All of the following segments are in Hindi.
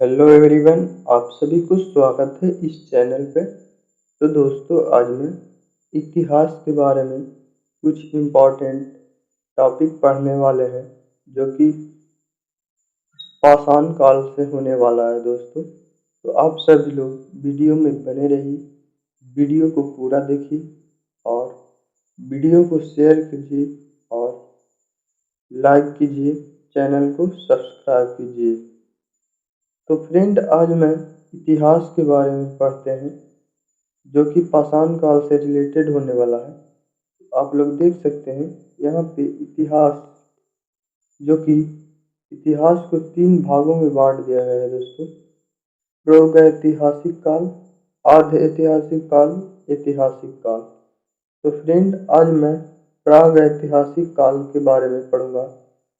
हेलो एवरीवन, आप सभी को स्वागत है इस चैनल पे। तो दोस्तों, आज मैं इतिहास के बारे में कुछ इम्पोर्टेंट टॉपिक पढ़ने वाले हैं जो कि पाषाण काल से होने वाला है दोस्तों। तो आप सभी लोग वीडियो में बने रहिए, वीडियो को पूरा देखिए और वीडियो को शेयर कीजिए और लाइक कीजिए, चैनल को सब्सक्राइब कीजिए। तो फ्रेंड, आज मैं इतिहास के बारे में पढ़ते हैं जो कि पाषाण काल से रिलेटेड होने वाला है। आप लोग देख सकते हैं यहाँ पे इतिहास, जो कि इतिहास को 3 भागों में बांट दिया गया है दोस्तों। प्रागैतिहासिक काल, आद्य ऐतिहासिक काल, ऐतिहासिक काल। तो फ्रेंड, आज मैं प्रागैतिहासिक काल के बारे में पढ़ूंगा।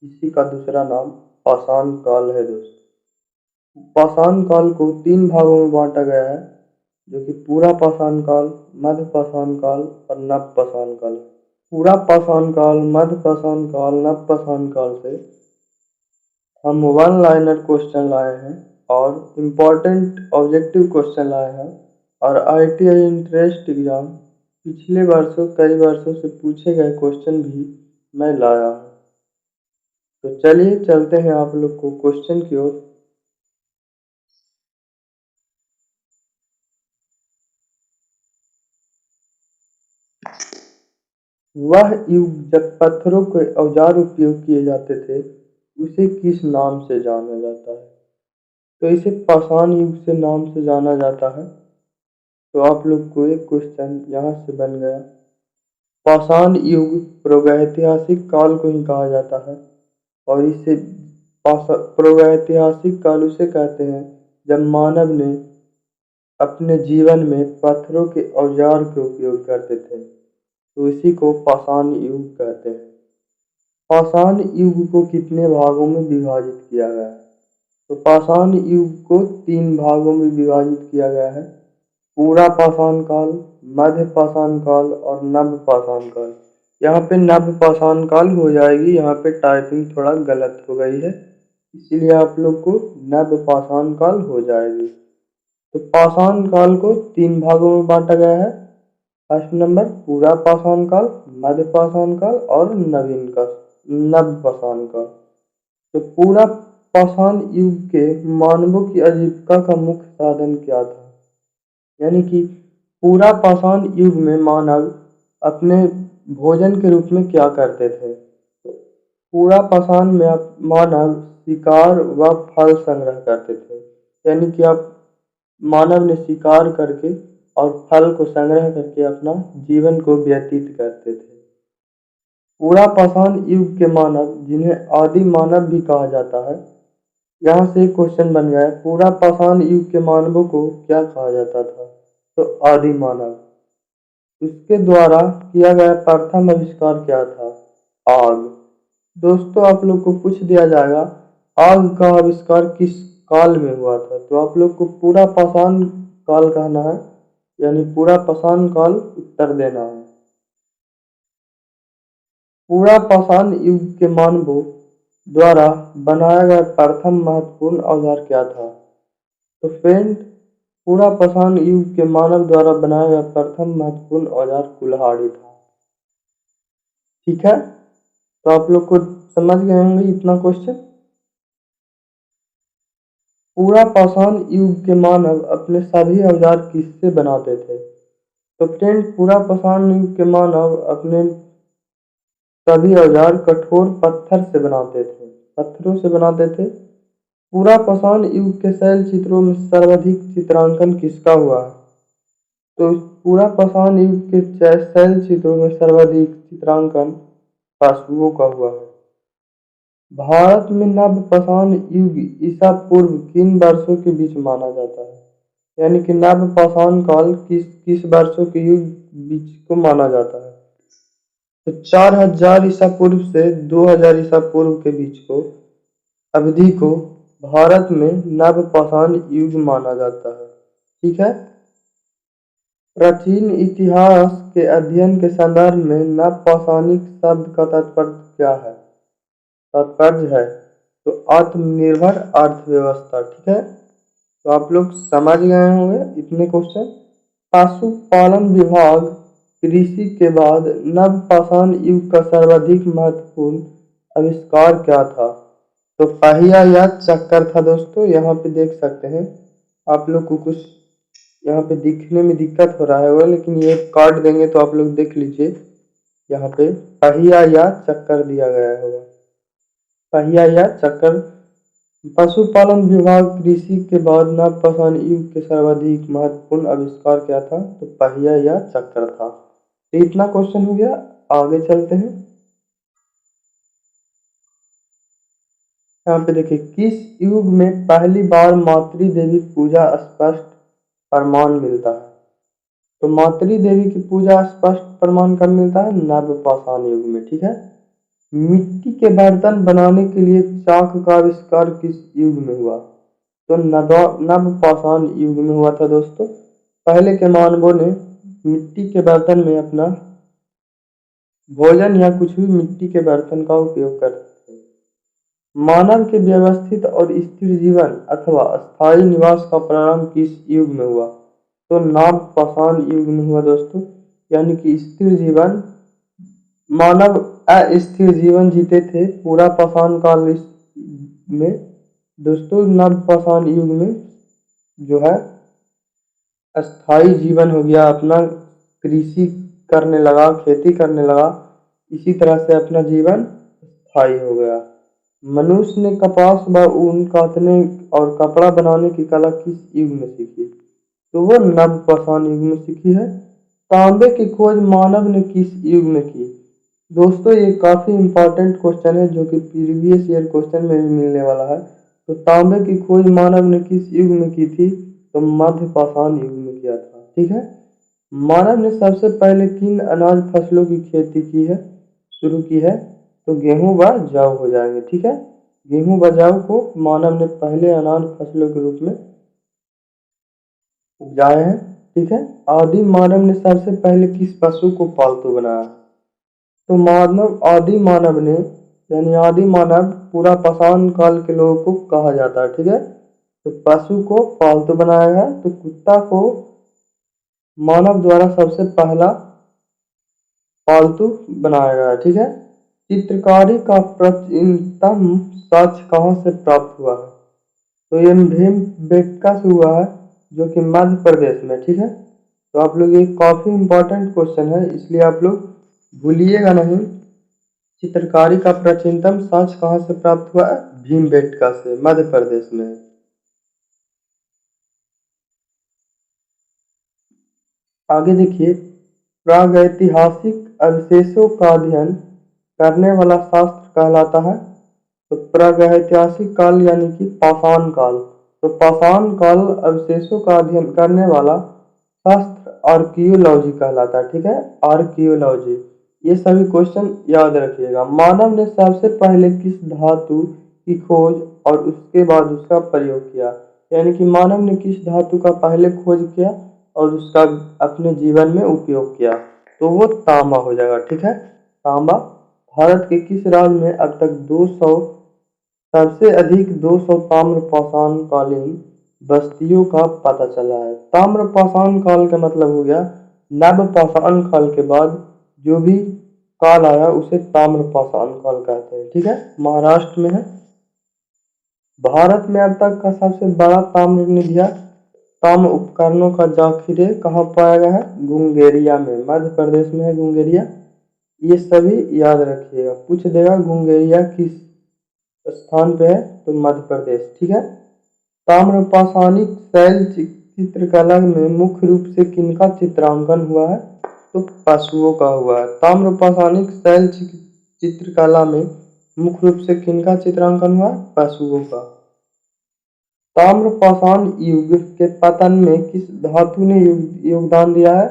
इसी का दूसरा नाम पाषाण काल है दोस्तों। पाषाण काल को 3 भागों में बांटा गया है, जो कि पूरा पाषाण काल, मध्य पाषाण काल और नव पाषाण काल। पूरा पाषाण काल, मध्य पाषाण काल, नव पाषाण काल से हम 1 लाइनर क्वेश्चन लाए हैं और इम्पोर्टेंट ऑब्जेक्टिव क्वेश्चन लाए हैं। और ITI इंट्रेंस एग्जाम पिछले वर्षों, कई वर्षों से पूछे गए क्वेश्चन भी मैं लाया हूँ। तो चलिए चलते हैं आप लोग को क्वेश्चन की ओर। वह युग जब पत्थरों के औजार उपयोग किए जाते थे, उसे किस नाम से जाना जाता है? तो इसे पाषाण युग से नाम से जाना जाता है। तो आप लोग को एक क्वेश्चन यहाँ से बन गया। पाषाण युग प्रागैतिहासिक काल को ही कहा जाता है और इसे प्रागैतिहासिक काल उसे कहते हैं जब मानव ने अपने जीवन में पत्थरों के औजार के उपयोग करते थे। तो इसी को पाषाण युग कहते हैं। पाषाण युग को कितने भागों में विभाजित किया गया है? तो पाषाण युग को 3 भागों में विभाजित किया गया है। पूरा पाषाण काल, मध्य पाषाण काल और नव पाषाण काल। यहाँ पे नव पाषाण काल हो जाएगी, यहाँ पे टाइपिंग थोड़ा गलत हो गई है, इसीलिए आप लोग को नव पाषाण काल हो जाएगी। तो पाषाण काल को 3 भागों में बांटा गया है। फर्स्ट नंबर पूरा पाषाण काल, मध्य पाषाण काल और नव पाषाण काल। तो पूरा पाषाण युग के मानवों की आजीविका का मुख्य साधन क्या था? यानी कि पूरा पाषाण युग में मानव अपने भोजन के रूप में क्या करते थे? तो पूरा पाषाण में मानव शिकार व फल संग्रह करते थे। यानी कि मानव ने शिकार करके और फल को संग्रह करके अपना जीवन को व्यतीत करते थे। पूरा पाषाण युग के मानव, जिन्हें आदि मानव भी कहा जाता है, यहाँ से क्वेश्चन बन गया है, पूरा पाषाण युग के मानवों को क्या कहा जाता था? तो आदि मानव। इसके द्वारा किया गया प्रथम आविष्कार क्या था? आग। दोस्तों, आप लोग को पूछ दिया जाएगा आग का आविष्कार किस काल में हुआ था? तो आप लोग को पूरा पाषाण काल कहना है, यानी पूरा पाषाण काल उत्तर देना है। पूरा पाषाण युग के मानवों द्वारा बनाया गया प्रथम महत्वपूर्ण औजार क्या था? तो फ्रेंड, पूरा पाषाण युग के मानव द्वारा बनाया गया प्रथम महत्वपूर्ण औजार कुल्हाड़ी था। ठीक है, तो आप लोग को समझ गए होंगे इतना क्वेश्चन। पूरा पाषाण युग के मानव अपने सभी औजार किससे बनाते थे? तो फ्रेंड, पूरा पाषाण युग के मानव अपने सभी औजार कठोर पत्थर से बनाते थे, पत्थरों से बनाते थे। पूरा पाषाण युग के शैल चित्रों में सर्वाधिक चित्रांकन किसका हुआ है? तो पूरा पाषाण युग के शैल चित्रों में सर्वाधिक चित्रांकन पशुओं का हुआ है। भारत में नव पाषाण युग ईसा पूर्व किन वर्षों के बीच माना जाता है? यानी कि नव पाषाण काल किस वर्षों के युग बीच को माना जाता है? तो 4000 ईसा पूर्व से 2000 ईसा पूर्व के बीच को अवधि को भारत में नव पाषाण युग माना जाता है। ठीक है। प्राचीन इतिहास के अध्ययन के संदर्भ में नव पाषाणिक शब्द का तात्पर्य क्या है? तात्पर्य है तो आत्मनिर्भर अर्थव्यवस्था। ठीक है। तो आप लोग समझ गए होंगे इतने क्वेश्चन। पशुपालन विभाग कृषि के बाद नवपाषाण युग का सर्वाधिक महत्वपूर्ण आविष्कार क्या था? तो पहिया या चक्कर था दोस्तों। यहाँ पे देख सकते हैं आप लोग को कुछ यहाँ पे दिखने में दिक्कत हो रहा है लेकिन ये कार्ड देंगे तो आप लोग देख लीजिए। यहाँ पे पहिया या चक्कर दिया गया होगा। पहिया या चक्कर। पशुपालन विभाग कृषि के बाद नवपाषाण युग के सर्वाधिक महत्वपूर्ण आविष्कार क्या था? तो पहिया या चक्कर था। तो इतना क्वेश्चन हो गया। आगे चलते हैं। यहाँ पे देखिए, किस युग में पहली बार मातृ देवी पूजा स्पष्ट प्रमाण मिलता है? तो मातृ देवी की पूजा स्पष्ट प्रमाण कब मिलता है? नवपाषाण युग में। ठीक है। मिट्टी के बर्तन बनाने के लिए चाक का आविष्कार किस युग में हुआ? तो नवपाषाण युग में हुआ था दोस्तों। पहले के मानवों ने मिट्टी के बर्तन में अपना भोजन या कुछ भी मिट्टी के बर्तन का उपयोग करते थे। मानव के व्यवस्थित और स्थिर जीवन अथवा स्थायी निवास का प्रारंभ किस युग में हुआ? तो नवपाषाण युग में हुआ दोस्तों। यानी कि स्थिर जीवन, मानव अस्थिर जीवन जीते थे पूरा पाषाण काल में दोस्तों। नवपाषाण युग में जो है स्थायी जीवन हो गया अपना, कृषि करने लगा, खेती करने लगा, इसी तरह से अपना जीवन स्थायी हो गया। मनुष्य ने कपास व ऊन काटने और कपड़ा बनाने की कला किस युग में सीखी? तो वो नवपाषाण युग में सीखी है। तांबे की खोज मानव ने किस युग में की? दोस्तों ये काफी इंपॉर्टेंट क्वेश्चन है जो कि प्रीवियस ईयर क्वेश्चन में भी मिलने वाला है। तो तांबे की खोज मानव ने किस युग में की थी? तो मध्यपाषाण युग में किया था। ठीक है। मानव ने सबसे पहले किन अनाज फसलों की खेती की है, शुरू की है? तो गेहूं व जौ हो जाएंगे। ठीक है। गेहूं व जौ को मानव ने पहले अनाज फसलों के रूप में उपजाए हैं। ठीक है। आदिम मानव ने सबसे पहले किस पशु को पालतू बनाया? तो आदि मानव ने, यानी आदि मानव पूरा पाषाण काल के लोगों को कहा जाता है। ठीक है। तो पशु को पालतू बनाया है। तो कुत्ता को मानव द्वारा सबसे पहला पालतू बनाया गया है। ठीक है। चित्रकारी का प्राचीनतम साक्ष्य कहाँ से प्राप्त हुआ है? तो ये भीमबेटका से हुआ है जो कि मध्य प्रदेश में। ठीक है। तो आप लोग, ये काफी इंपॉर्टेंट क्वेश्चन है इसलिए आप लोग भूलिएगा नहीं। चित्रकारी का प्राचीनतम साक्ष्य कहाँ से प्राप्त हुआ है? भीमबेटका से, मध्य प्रदेश में। आगे देखिए, प्रागैतिहासिक अवशेषों का अध्ययन करने वाला शास्त्र कहलाता है? तो प्रागैतिहासिक काल यानी कि पाषाण काल। तो पाषाण काल अवशेषों का अध्ययन करने वाला शास्त्र आर्कियोलॉजी कहलाता है। ठीक है। आर्कियोलॉजी। ये सभी क्वेश्चन याद रखिएगा। मानव ने सबसे पहले किस धातु की खोज और उसके बाद उसका प्रयोग किया? यानी कि मानव ने किस धातु का पहले खोज किया और उसका अपने जीवन में उपयोग किया? तो वो तांबा हो जाएगा। ठीक है। तांबा। भारत के किस राज्य में अब तक 200 सबसे अधिक 200 ताम्रपाषाण कालीन बस्तियों का पता चला है? ताम्रपाषाण काल का मतलब हो गया नवपाषाण काल के बाद जो भी काल आया उसे ताम्रपाषाण काल कहते हैं। ठीक है। महाराष्ट्र में है। भारत में अब तक का सबसे बड़ा ताम्र निधिया ताम्र उपकरणों का जाखिरे कहाँ पाया गया है? गुंगेरिया में। मध्य प्रदेश में है गुंगेरिया। ये सभी याद रखिएगा, पूछ देगा गुंगेरिया किस स्थान पे है? तो मध्य प्रदेश। ठीक है। ताम्रपाषाणिक शैल चित्रकला में मुख्य रूप से किनका चित्रांकन हुआ है? तो पशुओं का हुआ है। ताम्रपाषाणिक शैल चित्रकला में मुख्य रूप से किनका चित्रांकन हुआ? पशुओं का। ताम्रपाषाण युग के पतन में किस धातु ने योगदान दिया है?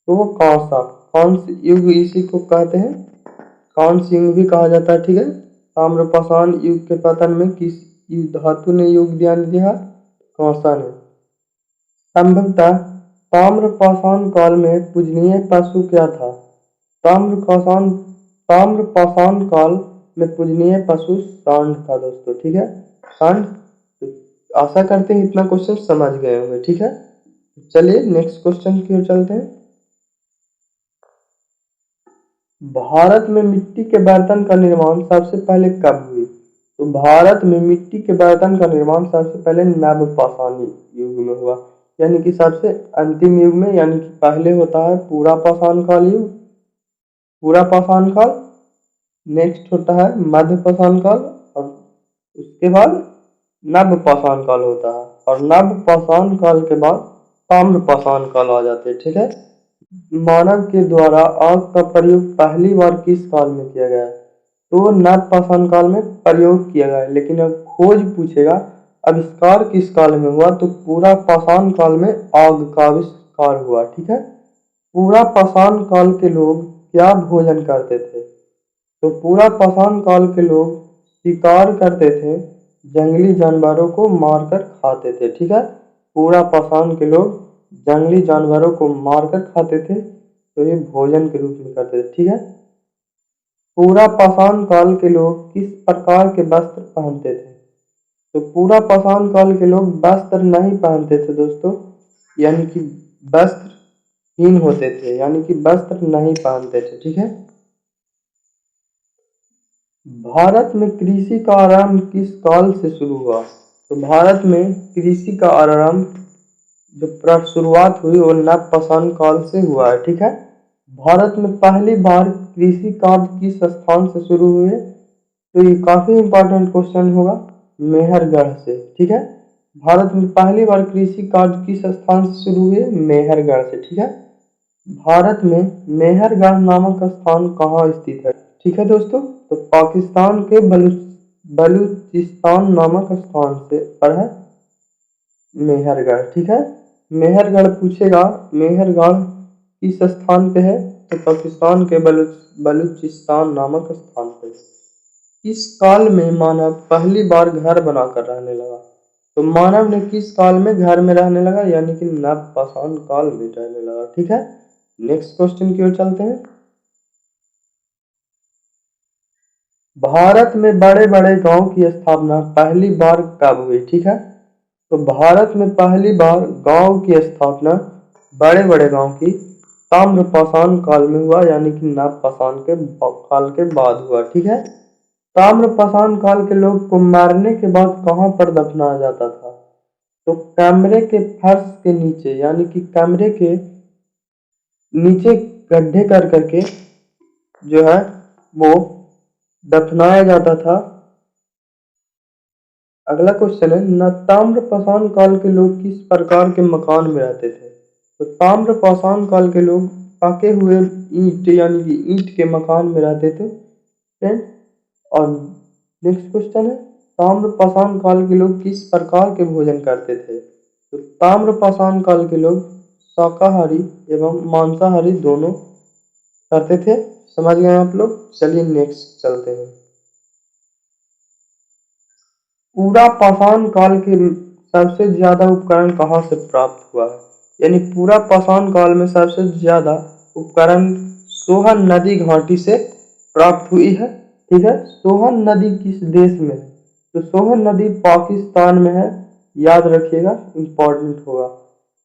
तो वो कांसा। कांस्य युग इसी को कहते हैं, कांस्य युग भी कहा जाता है। ठीक है। ताम्रपाषाण युग के पतन में किस धातु ने योगदान दिया? कांसा ने। संभवतः ताम्रपाषाण काल में पूजनीय पशु क्या था? ताम्रपाषाण ताम्रपाषाण काल में पूजनीय पशु सांड था दोस्तों। ठीक है। सांड। आशा करते हैं इतना क्वेश्चन समझ गए होंगे। ठीक है, चलिए नेक्स्ट क्वेश्चन की ओर चलते हैं। भारत में मिट्टी के बर्तन का निर्माण सबसे पहले कब हुई? तो भारत में मिट्टी के बर्तन का निर्माण सबसे पहले नवपाषाण युग में हुआ, यानी कि सबसे अंतिम युग में, यानी कि पहले होता है पूरा पाषाण काल युग, पूरा पाषाण काल, नेक्स्ट होता है मध्य पाषाण काल, और उसके बाद नव पाषाण काल होता है, और नव पाषाण काल के बाद ताम्र पाषाण काल आ जाते हैं। ठीक है, मानव के द्वारा आग का प्रयोग पहली बार किस काल में किया गया है? तो नव पाषाण काल में प्रयोग किया गया है, लेकिन अब खोज पूछेगा आविष्कार किस काल में हुआ, तो पूरा पाषाण काल में आग का आविष्कार हुआ। ठीक है, पूरा पाषाण काल के लोग क्या भोजन करते थे? तो पूरा पाषाण काल के लोग शिकार करते थे, जंगली जानवरों को मारकर खाते थे। ठीक है, पूरा पाषाण के लोग जंगली जानवरों को मारकर खाते थे, तो ये भोजन के रूप में करते थे। ठीक है, पूरा पाषाण काल के लोग किस प्रकार के वस्त्र पहनते थे? तो पूरा पाषाण काल के लोग वस्त्र नहीं पहनते थे दोस्तों, यानी कि वस्त्रहीन होते थे, यानी कि वस्त्र नहीं पहनते थे। ठीक है, भारत में कृषि का आरंभ किस काल से शुरू हुआ? तो भारत में कृषि का आरंभ जो शुरुआत हुई वो नवपाषाण काल से हुआ है। ठीक है, भारत में पहली बार कृषि कार्य किस स्थान से शुरू हुए? तो ये काफी इंपॉर्टेंट क्वेश्चन होगा, मेहरगढ़ से। ठीक है, भारत में पहली बार कृषि कार्य किस स्थान से शुरू हुए? मेहरगढ़ से। ठीक है, भारत में मेहरगढ़ नामक स्थान कहाँ स्थित है? ठीक है दोस्तों, तो पाकिस्तान के बलूचिस्तान नामक स्थान से पर है मेहरगढ़। ठीक है, मेहरगढ़ पूछेगा मेहरगढ़ किस स्थान पे है? तो पाकिस्तान के बलूचिस्तान नामक स्थान पे। किस काल में मानव पहली बार घर बनाकर रहने लगा? तो मानव ने किस काल में घर में रहने लगा, यानी कि नवपाषाण काल में रहने लगा। ठीक है, नेक्स्ट क्वेश्चन की ओर चलते हैं। भारत में बड़े बड़े गांव की स्थापना पहली बार कब हुई? ठीक है, तो भारत में पहली बार गांव की स्थापना, बड़े बड़े गांव की, ताम्रपाषाण काल में हुआ, यानी कि नवपाषाण के काल के बाद हुआ। ठीक है, ताम्रपाषाण काल के लोग को मारने के बाद कहाँ पर दफनाया जाता था? तो कमरे के फर्श के नीचे, यानी कि कमरे के नीचे गड्ढे कर करके जो है वो दफनाया जाता था। अगला क्वेश्चन है न ताम्रपाषाण काल के लोग किस प्रकार के मकान में रहते थे? तो ताम्रपाषाण काल के लोग पके हुए ईंट, यानी कि ईंट के मकान में रहते थे। फ्रेंड, और नेक्स्ट क्वेश्चन है ताम्रपाषाण काल के लोग किस प्रकार के भोजन करते थे? तो ताम्रपाषाण काल के लोग शाकाहारी एवं मांसाहारी दोनों करते थे। समझ गए आप लोग? चलिए नेक्स्ट चलते हैं। पूरा पाषाण काल के सबसे ज्यादा उपकरण कहाँ से प्राप्त हुआ है? यानी पूरा पाषाण काल में सबसे ज्यादा उपकरण सोहन नदी घाटी से प्राप्त हुई है। ठीक है, सोहन नदी किस देश में है? तो सोहन नदी पाकिस्तान में है, याद रखिएगा, इंपॉर्टेंट होगा।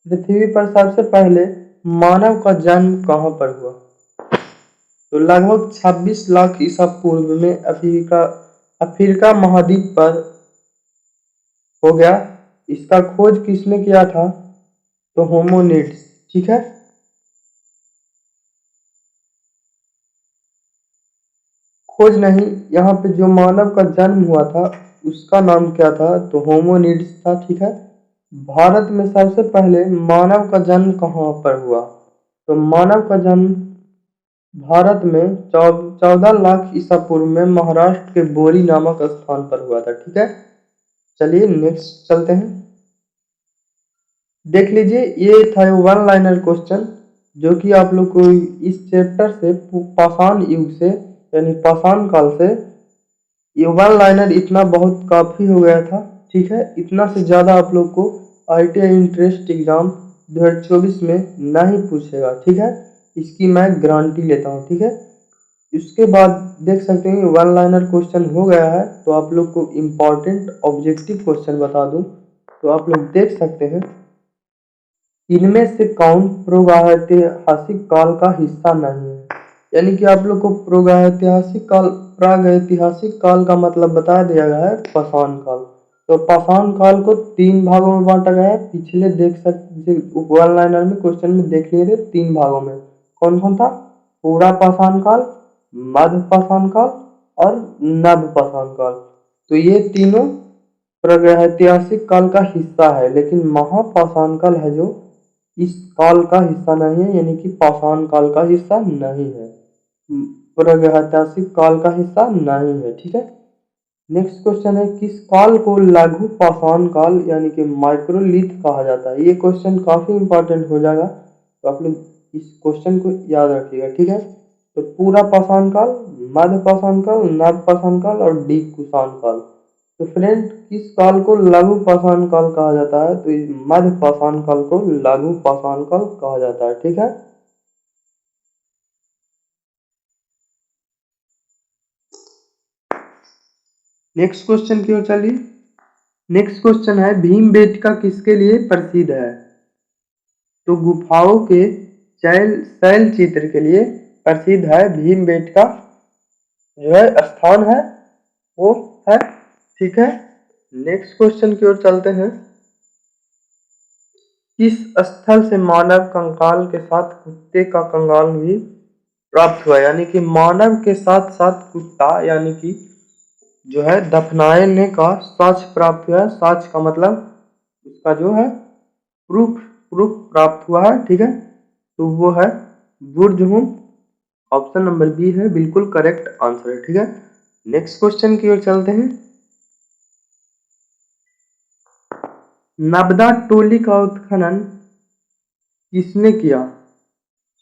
पृथ्वी पर सबसे पहले मानव का जन्म कहाँ पर हुआ? तो लगभग 26 लाख ईसा पूर्व में अफ्रीका महाद्वीप पर हो गया। इसका खोज किसने किया था? तो होमोनिड्स। ठीक है, खोज नहीं, यहाँ पे जो मानव का जन्म हुआ था उसका नाम क्या था? तो होमोनिड्स था। ठीक है, भारत में सबसे पहले मानव का जन्म कहाँ पर हुआ? तो मानव का जन्म भारत में 14 लाख ईसा पूर्व में महाराष्ट्र के बोरी नामक स्थान पर हुआ था। ठीक है, चलिए नेक्स्ट चलते हैं। देख लीजिए, ये था वन लाइनर क्वेश्चन जो कि आप लोग को इस चैप्टर से पाषाण युग से, यानी पाषाण काल से, ये वन लाइनर इतना बहुत काफ़ी हो गया था। ठीक है, इतना से ज़्यादा आप लोग को ITI इंट्रेंस एग्ज़ाम 2024 में नहीं पूछेगा। ठीक है, इसकी मैं गारंटी लेता हूँ। ठीक है, इसके बाद देख सकते हैं वन लाइनर क्वेश्चन हो गया है, तो आप लोग को इम्पॉर्टेंट ऑब्जेक्टिव क्वेश्चन बता दूं। तो आप लोग देख सकते हैं इनमें से कौन प्रागैतिहासिक काल का हिस्सा नहीं है। यानी कि आप लोग को प्रागैतिहासिक काल का मतलब बता दिया गया है पाषाण काल। तो पाषाण काल को 3 भागों में बांटा गया है। पिछले देख सकते वन लाइनर में क्वेश्चन में देख लिए थे 3 भागों में। कौन कौन था? पूरा पाषाण काल, मध्य पाषाण काल और नव पाषाण काल। तो ये तीनों प्रागैतिहासिक काल का हिस्सा है, लेकिन महापाषाण काल है जो इस काल का हिस्सा नहीं है, यानी कि पाषाण काल का हिस्सा नहीं है, प्रागैतिहासिक काल का हिस्सा नहीं है। ठीक है, नेक्स्ट क्वेश्चन है किस काल को लघु पाषाण काल यानी कि माइक्रोलिथ कहा जाता है। ये क्वेश्चन काफी इंपॉर्टेंट हो जाएगा, तो आप लोग इस क्वेश्चन को याद रखिएगा। ठीक है, तो पूरा पाषाण काल, मध्य पाषाण काल, नव पाषाण काल और डी कुषाण काल। तो फ्रेंड किस काल को लघु पाषाण काल कहा जाता है? तो इस मध्य पाषाण काल को लघु पाषाण काल कहा जाता है। ठीक है, नेक्स्ट क्वेश्चन की ओर चलिए। नेक्स्ट क्वेश्चन है भीमबेटका किसके लिए प्रसिद्ध है? तो गुफाओं के शैल चित्र के लिए प्रसिद्ध है भीमबेटका जो है स्थान है वो है। ठीक है, नेक्स्ट क्वेश्चन की ओर चलते हैं। किस स्थल से मानव कंकाल के साथ कुत्ते का कंकाल भी प्राप्त हुआ? यानी कि मानव के साथ साथ कुत्ता यानी कि जो है दफनाने का साक्ष्य प्राप्त हुआ है। साक्ष्य का मतलब उसका जो है प्रूफ प्रूफ प्राप्त हुआ है। ठीक है, तो वो है बुर्जहुम। ऑप्शन नंबर बी है बिल्कुल करेक्ट आंसर है। ठीक है, नेक्स्ट क्वेश्चन की ओर चलते हैं। नर्मदा टोली का उत्खनन किसने किया?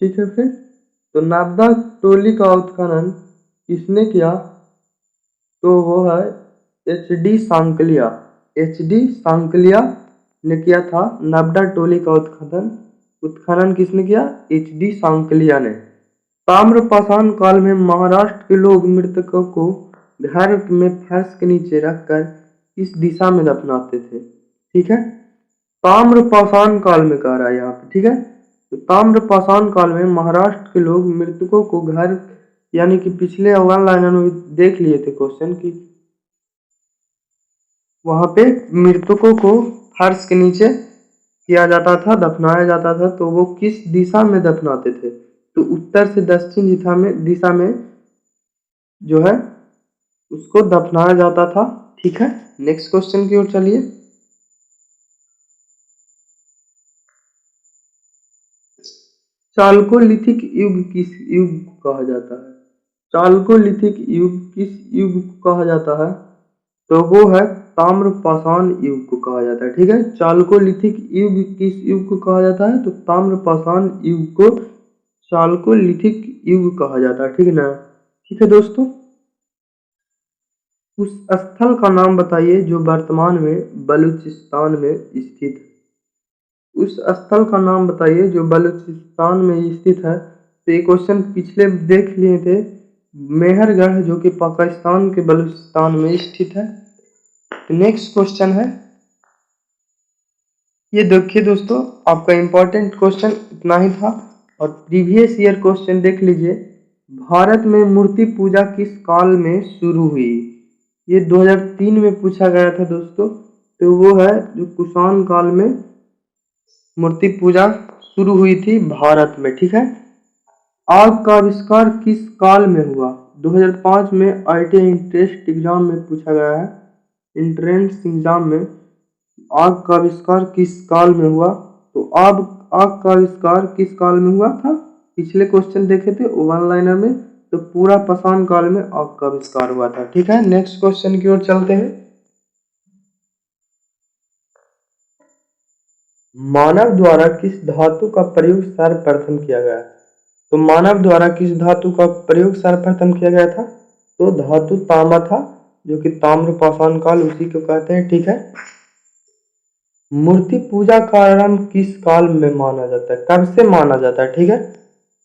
ठीक है फिर, तो नर्मदा टोली का उत्खनन किसने किया? तो वो है एच.डी. सांकलिया। एच.डी. सांकलिया ने किया था नर्मदा टोली का उत्खनन किसने किया? एच.डी. सांकलिया ने। ताम्रपाषाण काल में महाराष्ट्र के लोग मृतकों को घर में फर्श के नीचे रखकर किस दिशा में दफनाते थे? ठीक है, ताम्रपाषाण काल में कह रहा है यहाँ पे। ठीक है, तो ताम्रपाषाण काल में महाराष्ट्र के लोग मृतकों को घर यानी कि पिछले वन लाइनर में देख लिए थे क्वेश्चन की वहां पे मृतकों को फर्श के नीचे किया जाता था, दफनाया जाता था। तो वो किस दिशा में दफनाते थे? तो उत्तर से दक्षिण दिशा में जो है उसको दफनाया जाता था। ठीक है, नेक्स्ट क्वेश्चन की ओर चलिए। चालकोलिथिक युग किस युग को कहा जाता है? चालकोलिथिक युग किस युग को कहा जाता है? तो वो है ताम्रपाषाण युग को कहा जाता है। ठीक है, चालकोलिथिक युग किस युग को कहा जाता है? तो ताम्रपाषाण युग को चालकोलिथिक युग कहा जाता है। ठीक है ना? ठीक है दोस्तों, उस स्थल का नाम बताइए जो वर्तमान में बलूचिस्तान में स्थित है। उस स्थल का नाम बताइए जो बलूचिस्तान में स्थित है। तो ये क्वेश्चन पिछले देख लिए थे, मेहरगढ़ जो कि पाकिस्तान के बलूचिस्तान में स्थित है। नेक्स्ट क्वेश्चन है, ये देखिए दोस्तों आपका इंपॉर्टेंट क्वेश्चन इतना ही था और प्रीवियस ईयर क्वेश्चन देख लीजिए। भारत में मूर्ति पूजा किस काल में शुरू हुई? ये 2003 में पूछा गया था दोस्तों। तो वो है जो कुषाण काल में मूर्ति पूजा शुरू हुई थी भारत में। ठीक है, आग का आविष्कार किस काल में हुआ? 2005 में IIT इंट्रेंस एग्जाम में पूछा गया है। इंट्रेंस एग्जाम में आग का आविष्कार किस काल में हुआ? तो आग का आविष्कार किस काल में हुआ था? पिछले क्वेश्चन देखे थे वन लाइनर में, तो पूरा पाषाण काल में आग का आविष्कार हुआ था। ठीक है, नेक्स्ट क्वेश्चन की ओर चलते हैं। मानव द्वारा किस धातु का प्रयोग सर्वप्रथम किया गया? तो मानव द्वारा किस धातु का प्रयोग सर्वप्रथम किया गया था? तो धातु तांबा था, जो कि ताम्र पाषाण काल उसी को कहते हैं। ठीक है, मूर्ति पूजा का आरंभ किस काल में माना जाता है? कब से माना जाता है? ठीक है,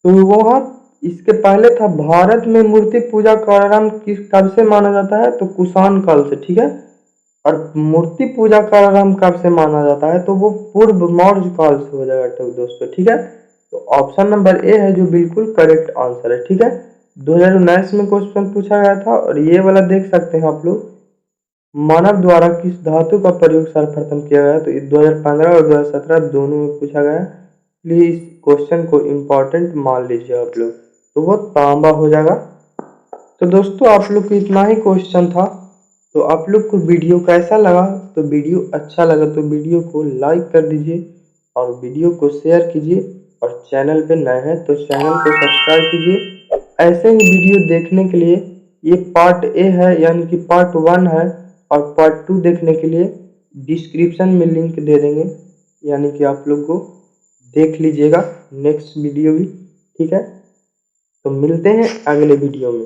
तो वह इसके पहले था भारत में मूर्ति पूजा का आरंभ किस कब से माना जाता है? तो कुषाण काल से। ठीक है, और मूर्ति पूजा का आरंभ कब से माना जाता है, तो वो पूर्व मौर्य काल से हो जाएगा तो दोस्तों, ठीक है। तो ऑप्शन नंबर ए है जो बिल्कुल करेक्ट आंसर है, ठीक है। 2019 में क्वेश्चन पूछा गया था, और ये वाला देख सकते हैं आप लोग, मानव द्वारा किस धातु का प्रयोग सर्वप्रथम किया गया, तो 2015 और 2017 दोनों में पूछा गया। प्लीज क्वेश्चन को इम्पोर्टेंट मान लीजिए आप लोग, तो वो तांबा हो जाएगा। तो दोस्तों आप लोग को इतना ही क्वेश्चन था। तो आप लोग को वीडियो कैसा लगा, तो वीडियो अच्छा लगा तो वीडियो को लाइक कर दीजिए और वीडियो को शेयर कीजिए, और चैनल पे नए हैं तो चैनल को सब्सक्राइब कीजिए। ऐसे ही वीडियो देखने के लिए, ये पार्ट ए है यानी कि पार्ट 1 है, और पार्ट 2 देखने के लिए डिस्क्रिप्शन में लिंक दे देंगे, यानी कि आप लोग को देख लीजिएगा नेक्स्ट वीडियो भी, ठीक है। तो मिलते हैं अगले वीडियो में।